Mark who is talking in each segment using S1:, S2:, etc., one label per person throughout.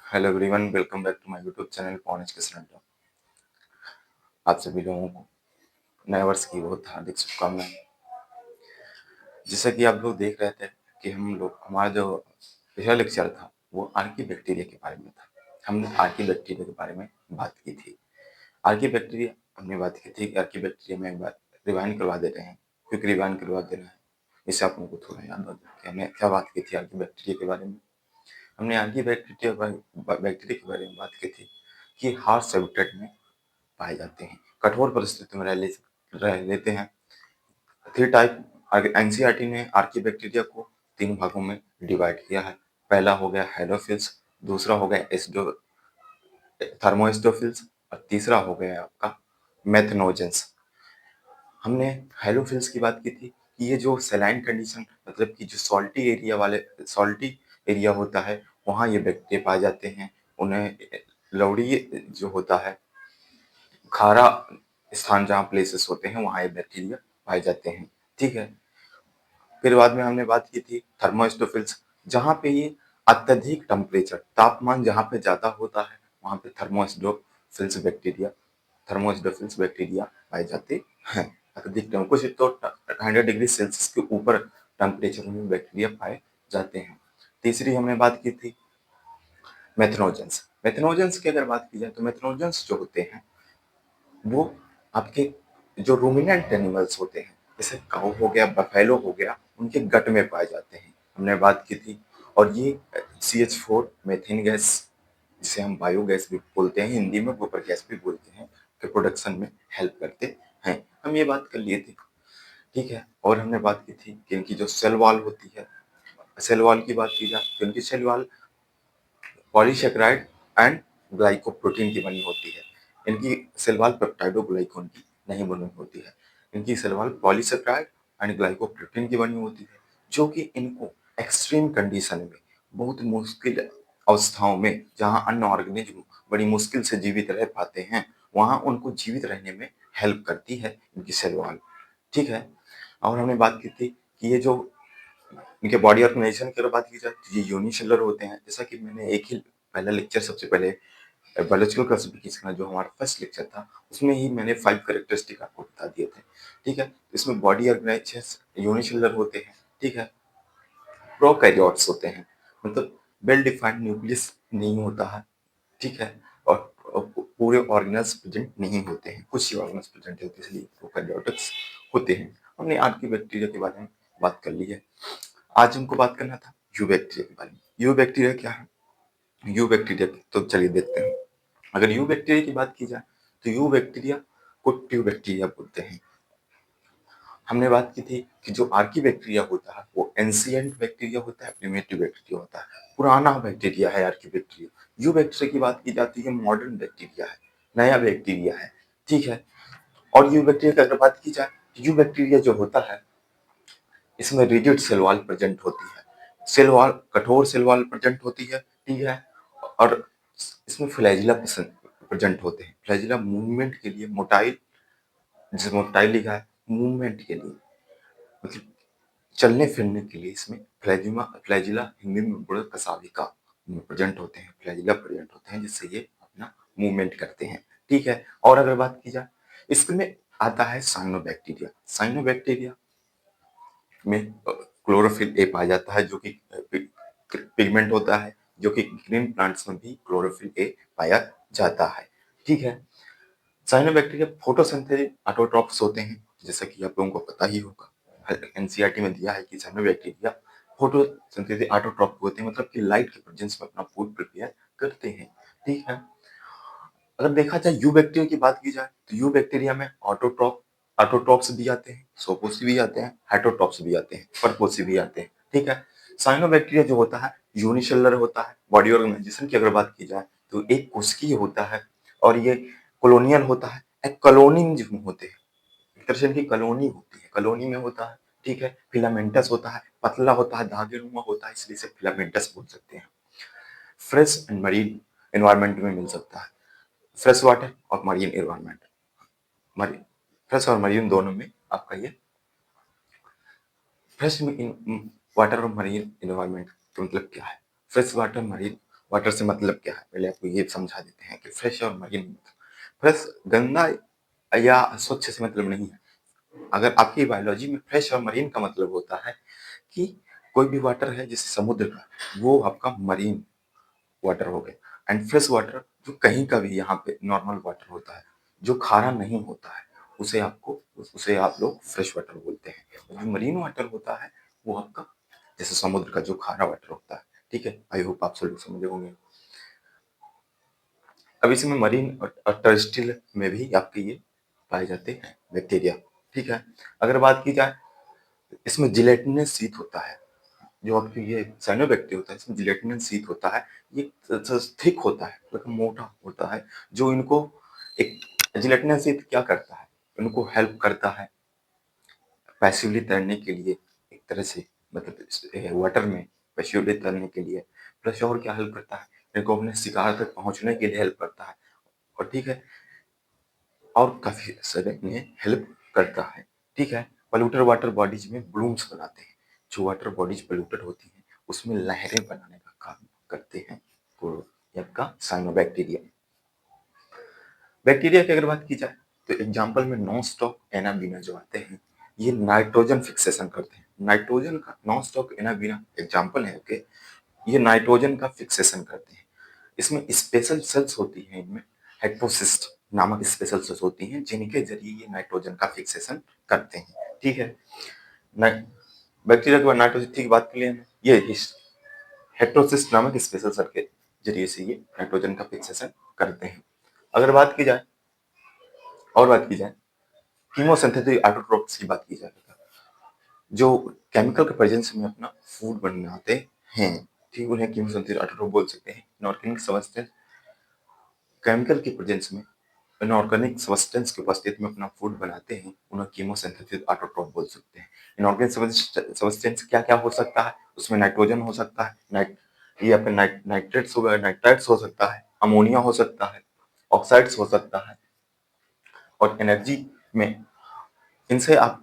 S1: Hello everyone, welcome back to my YouTube channel Pawan Kishan Adda. आप सभी लोगों को नए वर्ष की बहुत हार्दिक शुभकामनाएं। जैसा कि आप लोग देख रहे थे कि हमारा जो पिछला लेक्चर था वो आर्की बैक्टीरिया के बारे में था। हमने आर्की बैक्टीरिया के बारे में बात की थी। आर्की बैक्टीरिया हमने बात की थी कि आर्की बैक्टीरिया में एक बार रिवाइंड करवा देते हैं, क्योंकि रिवाइंड करवा देना है, इससे आप लोगों को थोड़ा याद हो जाए कि हमने क्या बात की थी आर्की बैक्टीरिया के बारे में। हमने आर्की बैक्टीरिया के बारे में बात की थी कि हार्श हैबिटेट में पाए जाते हैं, कठोर परिस्थितियों में रह लेते हैं। थ्री टाइप एनसीईआरटी ने आर्की बैक्टीरिया को 3 भागों में डिवाइड किया है। पहला हो गया हेलोफिल्स, दूसरा हो गया एस्डो थर्मोएस्डोफिल्स और तीसरा हो गया आपका मेथनोजेंस। हमने हेलोफिल्स की बात की थी कि ये जो सैलाइन कंडीशन, मतलब कि जो सॉल्टी एरिया होता है, वहाँ ये बैक्टीरिया पाए जाते हैं। उन्हें लवड़ी जो होता है, खारा स्थान जहाँ प्लेसेस होते हैं, वहाँ ये बैक्टीरिया पाए जाते हैं। ठीक है। फिर बाद में हमने बात की थी थर्मोस्टोफिल्स, जहाँ पे ये अत्यधिक टेम्परेचर, तापमान जहाँ पे ज्यादा होता है, वहाँ पे थर्मोस्टोफिल्स बैक्टीरिया पाए जाते हैं। अत्यधिक कुछ तो 100 डिग्री सेल्सियस के ऊपर टेम्परेचर में बैक्टीरिया पाए जाते हैं। तीसरी हमने बात की थी मेथनोजेंस। मेथनोजेंस की अगर बात की जाए तो मेथनोजेंस जो होते हैं वो आपके जो रूमिनेंट एनिमल्स होते हैं, जैसे काऊ हो गया, बफेलो हो गया, उनके गट में पाए जाते हैं, हमने बात की थी। और ये CH4 मीथेन गैस, जिसे हम बायोगैस भी बोलते हैं, हिंदी में गोबर गैस भी बोलते हैं, के प्रोडक्शन में हेल्प करते हैं। हम ये बात कर लिए थे। ठीक है। और हमने बात की थी कि इनकी जो सेल वॉल होती है, सेल वॉल की बात की जाए तो इनकी cell wall polysaccharide and glycoprotein की बनी होती है। इनकी सेल वॉल पेप्टाइडोग्लाइकन की नहीं बनी होती है। इनकी cell wall polysaccharide and glycoprotein की बनी होती है, जो कि इनको एक्सट्रीम कंडीशन में, बहुत मुश्किल अवस्थाओं में, जहां अन्य ऑर्गेनिज्म बड़ी मुश्किल से जीवित रह पाते हैं, वहां उनको जीवित रहने में हेल्प करती है इनकी सेल वॉल। ठीक है। और हमने बात की थी कि ये जो इनके बॉडी ऑर्गेनाइजेशन की अगर बात की जाए तो ये यूनिसेलुलर होते हैं। जैसा कि मैंने एक ही पहला लेक्चर, सबसे पहले बायोलॉजिकल क्लासिफिकेशन का जो हमारा फर्स्ट लेक्चर था, उसमें ही मैंने 5 कैरेक्टरिस्टिक आपको बता दिए थे। ठीक है। इसमें बॉडी ऑर्गेनाइजेशन यूनिसेलुलर होते हैं। ठीक है। प्रोकैरियोट्स होते हैं, मतलब वेल डिफाइंड न्यूक्लियस नहीं होता है। ठीक है। और पूरे ऑर्गेनल्स प्रेजेंट नहीं होते हैं, कुछ ही ऑर्गेनल्स प्रेजेंट होते हैं, इसलिए प्रोकैरियोटिक्स होते हैं। हमने आज की बैक्टीरिया के बारे में बात कर ली है। आज हमको बात करना था यू बैक्टीरिया के बारे में। यू बैक्टीरिया क्या है? यू बैक्टीरिया तो चलिए देखते हैं। अगर यू बैक्टीरिया की बात की जाए तो यू बैक्टीरिया को ट्यूब बैक्टीरिया बोलते हैं। हमने बात की थी कि जो आर्की बैक्टीरिया होता है वो एंशिएंट बैक्टीरिया होता है, प्रिमिटिव बैक्टीरिया होता है, पुराना बैक्टीरिया है आर्की बैक्टीरिया। यू बैक्टीरिया की बात की जाती है, मॉडर्न बैक्टीरिया है, नया बैक्टीरिया है। ठीक है। और यू बैक्टीरिया की अगर बात की जाए तो यू बैक्टीरिया जो होता है, इसमें रिजिड सेल वॉल प्रेजेंट होती है, सेल वॉल, कठोर सेल वॉल प्रेजेंट होती है। ठीक है। और इसमें फ्लैजिला प्रेजेंट होते हैं। फ्लैजिला मूवमेंट के लिए, मोटाइल, जिसे मोटाइल लिखा है, मूवमेंट के लिए, मतलब चलने फिरने के लिए इसमें फ्लैजिला हिंदी में बड़े कसाविका प्रेजेंट होते हैं, फ्लैजिला प्रेजेंट होते हैं, जिससे ये अपना मूवमेंट करते हैं। ठीक है। और अगर बात की जाए, इसमें आता है साइनोबैक्टीरिया। साइनोबैक्टीरिया में क्लोरोफिल ए पाया जाता है, जो कि पिगमेंट होता है, जो कि ग्रीन प्लांट्स में भी क्लोरोफिल ए पाया जाता है। ठीक है। साइनोबैक्टीरिया फोटोसिंथेटिक ऑटोट्रॉफ्स होते हैं, जैसा कि आप लोगों को पता ही होगा, एनसीईआरटी में दिया है कि साइनोबैक्टीरिया फोटोसिंथेटिक ऑटोट्रॉफ होते हैं, मतलब कि लाइट के प्रेजेंस में अपना फूड प्रिपेयर करते हैं। ठीक है। अगर देखा जाए यू बैक्टीरिया की बात की जाए तो यू बैक्टीरिया में ऑटोट्रॉफ्स भी आते हैं, सोपोसी भी आते हैं, हेटरोट्रॉफ्स भी आते हैं, परपोसी भी आते हैं। ठीक है। साइनोबैक्टीरिया जो होता है यूनिसेलुलर होता है। बॉडी ऑर्गेनाइजेशन की अगर बात की जाए तो एक कोशिकीय होता है, और ये कॉलोनियल होता है। एक कॉलोनिज्म होते हैं, एक तरह से इनकी कॉलोनी होती है, कॉलोनी में होता है। ठीक है। फिलामेंटस होता है, पतला होता है, धागेनुमा होता है, इसलिए इसे फिलामेंटस बोल सकते हैं। फ्रेश एंड मरीन एनवायरनमेंट में मिल सकता है, फ्रेश वाटर और मरीन एनवायरनमेंट, मरीन, फ्रेश और मरीन दोनों में आपका ये फ्रेश वाटर और मरीन एनवायरनमेंट का मतलब क्या है? फ्रेश वाटर, मरीन वाटर से मतलब क्या है, पहले आपको ये समझा देते हैं कि फ्रेश और मरीन। फ्रेश गंदा या स्वच्छ से मतलब नहीं है। अगर आपकी बायोलॉजी में फ्रेश और मरीन का मतलब होता है कि कोई भी वाटर है जैसे समुद्र का, वो आपका मरीन वाटर हो गया। एंड फ्रेश वाटर जो कहीं का भी यहाँ पे नॉर्मल वाटर होता है, जो खारा नहीं होता है, उसे आप लोग फ्रेश वाटर बोलते हैं। और जो मरीन वाटर होता है वो आपका जैसे समुद्र का जो खारा वाटर होता है। ठीक है, आई होप आप सब लोग समझे होंगे। अब इसमें मरीन और टेरेस्ट्रियल में भी आपके ये पाए जाते हैं बैक्टीरिया। ठीक है, अगर बात की जाए, इसमें जिलेटिनस शीट होता है। जो आपकी ये साइनोबैक्टीरिया होता है, इसमें जिलेटिनस शीट होता है। ये थिक होता है, मतलब मोटा होता है। जो इनको एक जिलेटिनस शीट क्या करता है, इनको हेल्प करता है पैसिवली तैरने के लिए, एक तरह से, मतलब वाटर में पैसिवली तैरने के लिए। प्लस और क्या हेल्प करता है, इनको अपने शिकार तक पहुंचने के लिए हेल्प करता है। और ठीक है, और काफी सारे में हेल्प करता है। ठीक है, पॉल्यूटेड वाटर बॉडीज में ब्लूम्स बनाते हैं। जो वाटर बॉडीज पॉल्यूटेड होती हैं उसमें लहरें बनाने का काम करते हैं तो ये आपका साइनोबैक्टीरिया। बैक्टीरिया की अगर बात की जाए तो एग्जाम्पल में नॉन स्टॉप एनाबीना जो आते हैं, ये नाइट्रोजन फिक्सेशन करते हैं। नाइट्रोजन का नॉन स्टॉप एनाबीना एग्जाम्पल है कि ये नाइट्रोजन का फिक्सेशन करते हैं। इसमें स्पेशल सेल्स होती हैं, इनमें हेट्रोसिस्ट नामक स्पेशल सेल्स होती हैं जिनके जरिए ये नाइट्रोजन का फिक्सेशन करते हैं। ठीक है, बैक्टीरिया के बाद नाइट्रोजन की बात कर लिए, ये हेट्रोसिस्ट नामक स्पेशल सेल के जरिए से ये नाइट्रोजन का फिक्सेशन करते हैं। अगर बात की जाए, और बात की जाए कीमोसिंथेटिक ऑटोट्रोफ्स की बात की जाए, जो केमिकल के प्रेजेंस में अपना फूड बनाते हैं, ठीक, उन्हें कीमोसिंथेटिक ऑटोट्रोफ बोल सकते हैं। इनऑर्गेनिक सब्सटेंस केमिकल के प्रेजेंस में इनऑर्गेनिक सब्सटेंस की उपस्थिति में अपना फूड बनाते हैं, उन्हें कीमोसिंथेटिक ऑटोट्रोफ बोल सकते हैं। इनऑर्गेनिक सब्सटेंस क्या क्या हो सकता है, उसमें नाइट्रोजन हो सकता है, ये आपके नाइट्रेट्स हो गए, नाइट्राइट्स हो सकता है, अमोनिया हो सकता है, ऑक्साइड्स हो सकता है। और एनर्जी में इनसे आप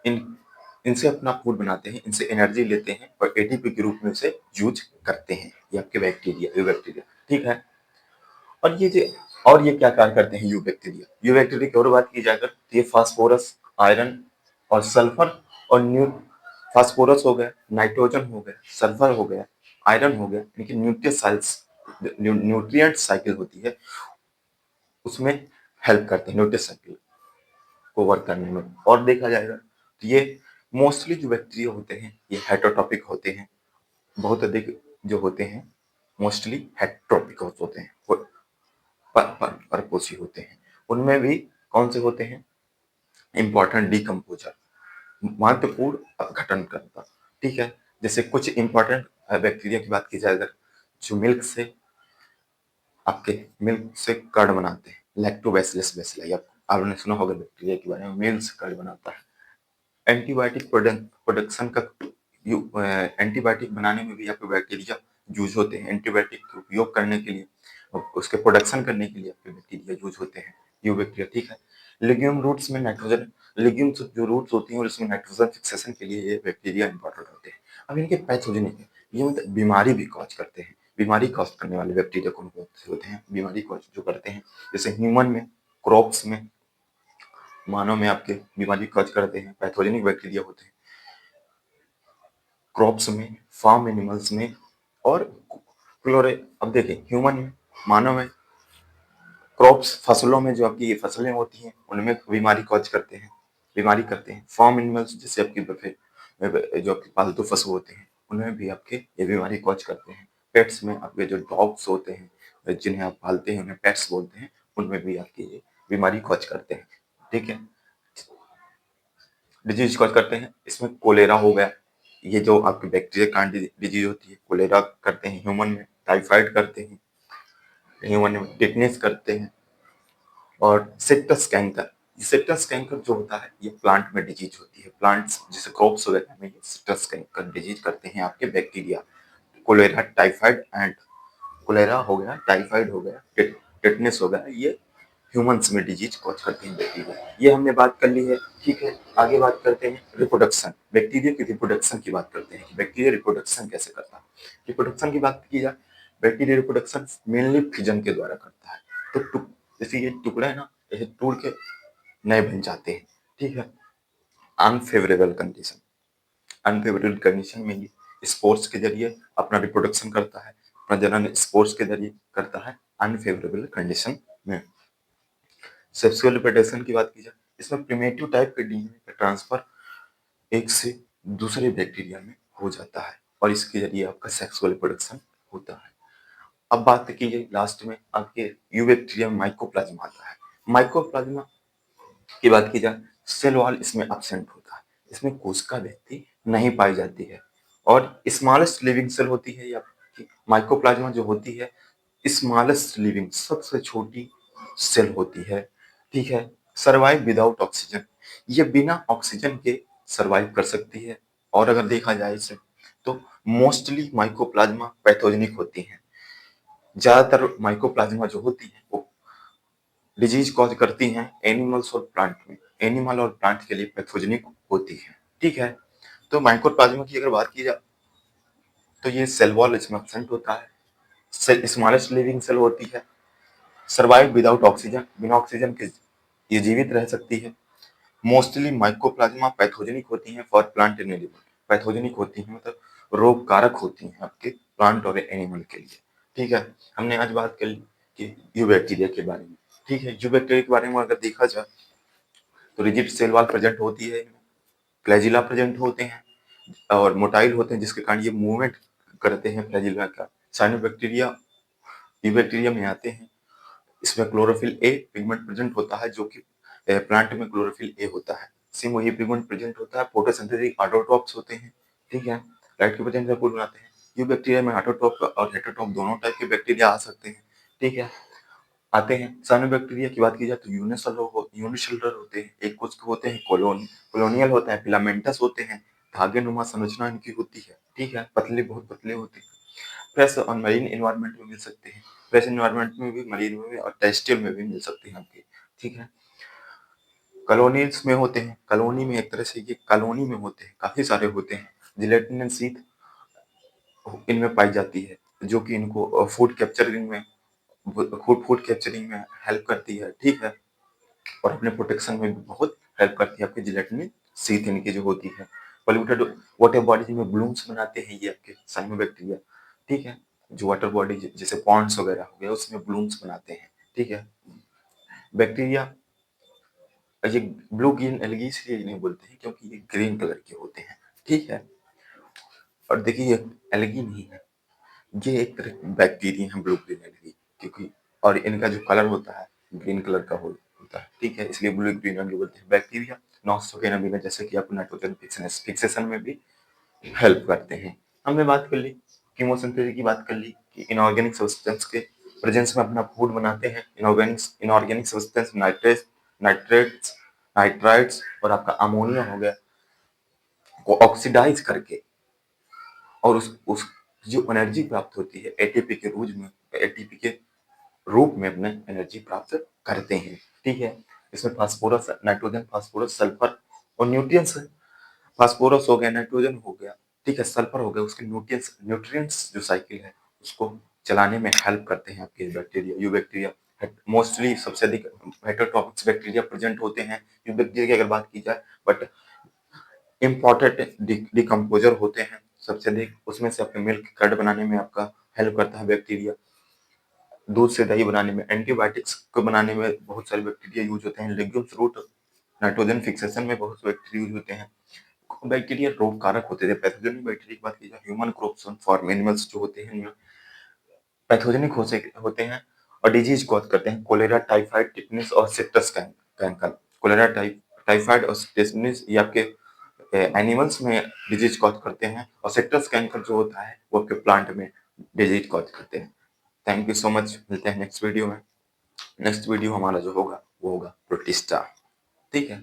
S1: इन इनसे अपना फूड बनाते हैं, इनसे एनर्जी लेते हैं और एटीपी के रूप में उसे यूज करते हैं। ये आपके बैक्टीरिया, ये बैक्टीरिया। ठीक है, और ये क्या कार्य करते हैं, यू बैक्टीरिया। यू बैक्टीरिया की और बात की जाए तो ये फास्फोरस, आयरन और सल्फर और फास्फोरस हो गया, नाइट्रोजन हो गया, सल्फर हो गया, आयरन हो गया, इनकी न्यूट्रिएंट साइकिल होती है, उसमें हेल्प करते हैं न्यूट्रिएंट साइकिल को वर्क करने में। और देखा जाएगा तो ये मोस्टली जो बैक्टीरिया होते हैं ये हेटरोटॉपिक होते हैं। बहुत अधिक जो होते हैं मोस्टली हेटरोटॉपिक होते हैं, वो परपोषी होते हैं। उनमें भी कौन से होते हैं, इंपॉर्टेंट डीकम्पोजर, महत्वपूर्ण अपघटन करता। ठीक है, जैसे कुछ इंपॉर्टेंट बैक्टीरिया की बात की जाए अगर, जो मिल्क से कर्ड बनाते हैं, लैक्टोबैसिलस बेसिलाई, आपने सुना होगा बैक्टीरिया के बारे में, मिल्क से कर्ड बनाता है। एंटीबायोटिक प्रोडक्शन का एंटीबायोटिक बनाने में भी आपके बैक्टीरिया यूज होते हैं। एंटीबायोटिक का उपयोग करने के लिए और उसके प्रोडक्शन करने के लिए आपके बैक्टीरिया यूज होते हैं, ये बैक्टीरिया। ठीक है, लेग्यूम रूट्स में नाइट्रोजन, लेग्यूम जो रूट्स होती हैं और इसमें नाइट्रोजन फिक्सेशन के लिए ये बैक्टीरिया इंपॉर्टेंट होते हैं। अब इनके पैथोजेनिक है, ये मतलब बीमारी भी कॉज करते हैं। बीमारी कॉज करने वाले बैक्टीरिया कौन कौन से होते हैं, बीमारी कॉज जो करते हैं, जैसे ह्यूमन में, क्रॉप्स में, मानव में आपके बीमारी कॉज करते हैं पैथोजेनिक बैक्टीरिया होते हैं। क्रॉप्स में, फार्म एनिमल्स में और क्लोरे। अब देखिए ह्यूमन में, मानव में, क्रॉप्स फसलों में, जो आपकी ये फसलें होती हैं उनमें बीमारी कॉज करते हैं, बीमारी करते हैं। फार्म एनिमल्स जैसे आपकी जो आपके पालतू पशु होते हैं उनमें भी आपके ये बीमारी कॉज करते हैं। पेट्स में आपके जो डॉग्स होते हैं जिन्हें आप पालते हैं उन्हें पेट्स बोलते हैं, उनमें भी आपकी ये बीमारी कॉज करते हैं। ठीक है, डिजीज कॉज करते हैं, इसमें कोलेरा हो गया, ये जो आपकी बैक्टीरिया कांड डिजीज होती है, कोलेरा करते हैं ह्यूमन में, टाइफाइड करते हैं ह्यूमन में, टिटनेस करते हैं। और सेप्टस कैंकर, ये सेप्टस कैंकर जो होता है ये प्लांट में डिजीज होती है, प्लांट्स जैसे क्रॉप्स वगैरह में ये सेप्टस कैंकर डिजीज करते हैं आपके bacteria. Cholera, typhoid and cholera हो गया, टाइफाइड हो गया, टिटनेस हो गया, ये ह्यूमंस में डिजीज कॉज करते हैं बैक्टीरिया। ये हमने बात कर ली है। ठीक है, आगे बात करते हैं रिप्रोडक्शन, बैक्टीरिया की रिप्रोडक्शन की बात करते हैं कि बैक्टीरिया रिप्रोडक्शन कैसे करता है। रिप्रोडक्शन की बात की जाए बैक्टीरिया रिप्रोडक्शन मेनली फिजन के द्वारा करता है। तो जैसे ये टुकड़ा है ना, ऐसे टूट के नए बन जाते हैं, ठीक है। अनफेवरेबल कंडीशन, अनफेवरेबल कंडीशन में ये स्पोर्ट्स के जरिए अपना रिप्रोडक्शन करता है, अपना जनन स्पोर्ट्स के जरिए करता है अनफेवरेबल कंडीशन में। सेक्सुअल रिप्रोडक्शन की बात की जाए, इसमें प्रिमेटिव टाइप के डीएनए का ट्रांसफर एक से दूसरे बैक्टीरिया में हो जाता है और इसके जरिए आपका सेक्सुअल रिप्रोडक्शन होता है। अब बात कीजिए लास्ट में आपके यूबैक्टीरियम माइकोप्लाज्मा आता है। माइकोप्लाज्मा की बात की जाए, सेल वॉल इसमें एब्सेंट होता है, इसमें कोशिका व्यक्ति नहीं पाई जाती है और स्मॉलेस्ट लिविंग सेल होती है या माइकोप्लाज्मा जो होती है, स्मॉलेस्ट लिविंग सबसे छोटी सेल होती है, ठीक है। सर्वाइव विदाउट ऑक्सीजन, ये बिना ऑक्सीजन के सर्वाइव कर सकती है। और अगर देखा जाए इसे तो मोस्टली माइकोप्लाज्मा पैथोजेनिक होती हैं। ज्यादातर माइकोप्लाज्मा जो होती है वो डिजीज कॉज करती हैं एनिमल्स और प्लांट में, एनिमल और प्लांट के लिए पैथोजेनिक होती है, ठीक है। तो माइकोप्लाज्मा की अगर बात की जाए तो ये सेल वॉल इसमें एब्सेंट होता है, सेल स्मॉलेस्ट लिविंग सेल होती है, सर्वाइव विदाउट ऑक्सीजन, बिना ऑक्सीजन के ये जीवित रह सकती है। मोस्टली माइकोप्लाज्मा पैथोजेनिक होती हैं for plant and animal, pathogenic होती हैं मतलब रोग कारक होती हैं आपके प्लांट और एनिमल के लिए, ठीक है। हमने आज बात कर ली कि यूबैक्टीरिया के बारे में, ठीक है। यूबैक्टीरिया के बारे में अगर देखा जाए तो रिजिड सेल वॉल प्रेजेंट होती है, फ्लैजिला प्रेजेंट होते हैं और मोटाइल होते हैं जिसके कारण ये मूवमेंट करते हैं फ्लैजिला का। साइनोबैक्टीरिया यूबैक्टीरिया में आते हैं, इसमें क्लोरोफिल ए पिगमेंट प्रेजेंट होता है जो कि प्लांट में क्लोरोफिल ए होता है, सेम वही पिगमेंट प्रेजेंट होता है। फोटोसिंथेटिक ऑटोट्रॉप्स होते हैं, ठीक है, लाइट के प्रेजेंस में फूल बनाते हैं। यूबैक्टीरिया में ऑटोट्रॉप और हेटेरोट्रॉप दोनों टाइप के बैक्टीरिया आ सकते हैं, ठीक है, आते हैं। साइनोबैक्टीरिया की बात की जाए तो यूनिसेलुलर होते हैं, एक कुछ होते हैं कॉलोनियल होता है, फिलामेंटस होते हैं, धागे नुमा संरचना इनकी होती है, ठीक है, पतले बहुत पतले होते हैं। फ्रेश और मरीन एनवायरनमेंट में मिल सकते हैं, फ्रेश एनवायरनमेंट में भी, मरीन में भी और टेरेस्ट्रियल में भी मिल सकते हैं आपके, ठीक है। कॉलोनीज में होते हैं, कॉलोनी में एक तरह से ये कॉलोनी में होते हैं, काफी सारे होते हैं। जिलेटिन शीथ इनमें पाई जाती है जो कि इनको फूड फूड कैप्चरिंग में हेल्प करती है, ठीक है, और अपने प्रोटेक्शन में भी बहुत हेल्प करती है आपकी जिलेटिन शीथ इनकी जो होती है। पॉल्यूटेड वाटर बॉडी में ब्लूम्स बनाते हैं ये आपके साइनोबैक्टीरिया, ठीक है, जो वाटर बॉडी जैसे पॉन्ड्स वगैरह हो गया उसमें ब्लूम्स बनाते हैं, ठीक है। बैक्टीरिया ये ब्लू ग्रीन एल्गी इसलिए नहीं बोलते हैं क्योंकि ये ग्रीन कलर के होते हैं, ठीक है। और देखिए ये एल्गी नहीं है, ये एक तरह की बैक्टीरिया है ब्लू ग्रीन एल्गी, क्योंकि और इनका जो कलर होता है ग्रीन कलर का होता है, ठीक है, इसलिए ब्लू ग्रीन एल्गी बोलते हैं। बैक्टीरिया नॉक्सोकेनाबिना जैसे कि आपको नाइट्रोजन फिक्सेशन में भी हेल्प करते हैं। हमने बात कर ली कीमोसिंथेसिस की, बात कर ली कि इनऑर्गेनिक सब्सटेंस के प्रेजेंस में अपना फूड बनाते हैं। इनऑर्गेनिक सब्सटेंस नाइट्रेट्स नाइट्राइट्स और आपका अमोनिया हो गया को ऑक्सीडाइज करके और उस जो एनर्जी प्राप्त होती है एटीपी के रूप में अपने एनर्जी प्राप्त करते हैं, ठीक है। इसमें फास्फोरस, नाइट्रोजन, फास्फोरस, सल्फर और न्यूट्रिएंट्स। फास्फोरस हो गया, नाइट्रोजन हो गया, ठीक है, सल्फर हो गया, उसके न्यूट्रिएंट्स जो साइकिल है उसको चलाने में हेल्प करते हैं आपके बैक्टीरिया यूबैक्टीरिया। मोस्टली सबसे अधिक हेटेरोट्रॉपिक बैक्टीरिया प्रेजेंट होते हैं यूबैक्टीरिया की अगर बात की जाए, बट इम्पोर्टेंट डिकम्पोजर होते हैं सबसे अधिक, उसमें से आपके मिल्क कर्ड बनाने में आपका हेल्प करता है बैक्टीरिया, दूध से दही बनाने में, एंटीबायोटिक्स को बनाने में बहुत सारे बैक्टीरिया यूज होते हैं, लेग्यूम्स रूट नाइट्रोजन फिक्सेशन में बहुत से बैक्टीरिया यूज होते हैं। बैक्टीरिया रोग कारक होते थे। पैथोजेनिक बैक्टीरिया की बात की जाए, ह्यूमन क्रोप्स फॉर्म एनिमल्स जो होते हैं पैथोजेनिक होते हैं और डिजीज कॉज करते हैं। कोलेरा, टाइफाइड, टिटनेस और सेप्टस कैंकर। कोलेरा, टाइफाइड और टिटनेस ये आपके एनिमल्स में डिजीज कॉज करते हैं और सेप्टस कैंकर जो होता है वो आपके प्लांट में डिजीज कॉज करते हैं। थैंक यू सो मच, मिलते हैं नेक्स्ट वीडियो में। नेक्स्ट वीडियो हमारा जो होगा वो होगा प्रोटिस्टा, ठीक है।